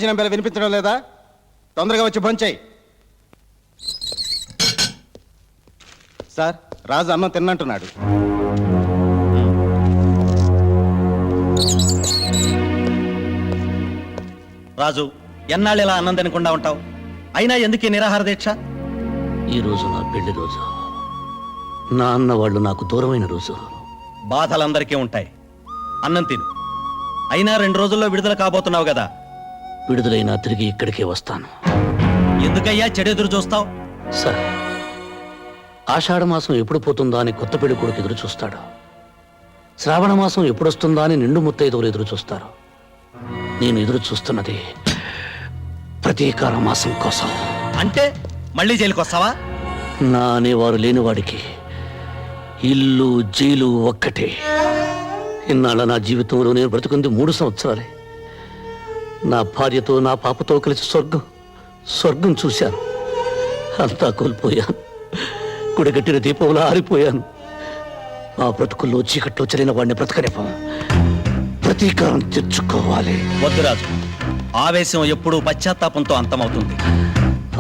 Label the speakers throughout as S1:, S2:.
S1: భోజనం బెల వినిపించడం లేదా? తొందరగా వచ్చి భోంచేయి. సార్, రాజు అన్నం తిన్నంటున్నాడు.
S2: రాజు, ఎన్నాళ్ళు ఇలా అన్నం తినకుండా ఉంటావు? అయినా ఎందుకు ఈ నిరాహార దీక్ష?
S3: ఈ రోజు నా పెళ్లి రోజు. నా అన్న వాళ్ళు నాకు దూరమైన రోజు.
S2: బాధలందరికీ ఉంటాయి. అన్నం తిను. అయినా 2 రోజుల్లో విడుదల కాబోతున్నావు కదా.
S3: విడుదలైనా తిరిగి ఇక్కడికే వస్తాను.
S2: ఎందుకయ్యా చెడెదురు చూస్తావు?
S3: సార్, ఆషాఢ మాసం ఎప్పుడు పోతుందా అని కొత్త పెళ్లి కొడుకు ఎదురు చూస్తాడు. శ్రావణ మాసం ఎప్పుడొస్తుందా అని నిండు ముత్తైదువులు ఎదురు చూస్తారు. నేను ఎదురు చూస్తున్నది ప్రతీకార మాసం కోసం.
S2: అంటే మళ్ళీ జైలుకి వస్తావా?
S3: నా అనేవారు లేనివాడికి ఇల్లు జైలు ఒక్కటే. ఇన్నాళ్ళ నా జీవితంలో నేను బ్రతుకుంది 3 సంవత్సరాలే. నా భార్యతో నా పాపతో కలిసి స్వర్గం చూశాను. అంతా కోల్పోయాను. కుడిగట్టిన దీపంలో ఆరిపోయాను. ఆ బ్రతుకుల్లో చీకట్లో చలిన వాడిని బ్రతకనివ్వం. ప్రతీకారం తెచ్చుకోవాలి.
S2: వద్దురాజు, ఆవేశం ఎప్పుడూ పశ్చాత్తాపంతో అంతమవుతుంది.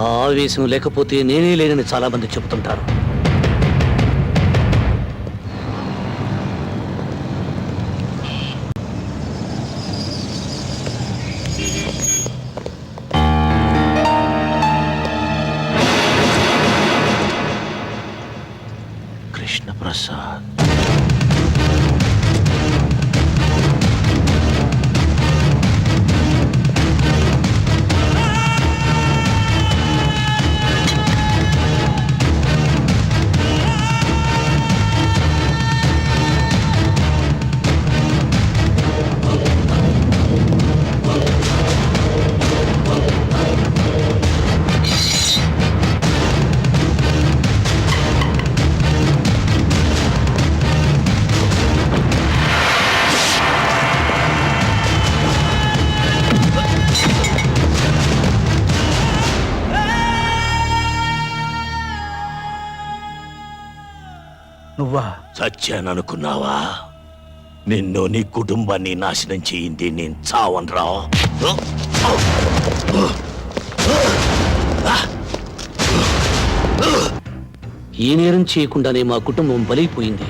S3: ఆ ఆవేశం లేకపోతే నేనే లేనని చాలా మంది చెబుతుంటారు. కృష్ణ ప్రసాద్,
S2: నువ్వా?
S4: చచ్చాననుకున్నావా? నిన్ను నీ కుటుంబాన్ని నాశనం చేయింది నేను చావనరా.
S3: ఈ నేరం చేయకుండానే మా కుటుంబం బలైపోయింది.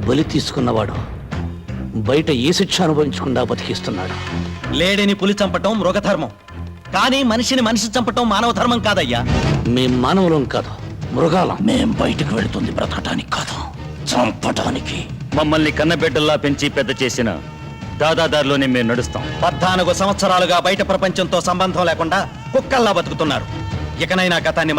S3: బలి తీసుకున్నవాడు బయట ఏ శిక్ష అనుభవించకుండా బతికిస్తున్నాడు.
S2: లేడిని పులి చంపటం మృగధర్మం, కానీ మనిషిని మనిషి చంపటం మానవ ధర్మం కాదయ్యా.
S3: మేం మానవులం కాదు, మృగాలం.
S4: మేం బయటకు వెళుతుంది బ్రతకటానికి కాదు, చంపటానికి.
S5: మమ్మల్ని కన్నబిడ్డల్లా పెంచి పెద్ద చేసిన దాదాదారిలోనే మేము నడుస్తాం.
S2: 14 సంవత్సరాలుగా బయట ప్రపంచంతో సంబంధం లేకుండా కుక్కల్లా బతుకుతున్నారు. ఇకనైనా గతాన్ని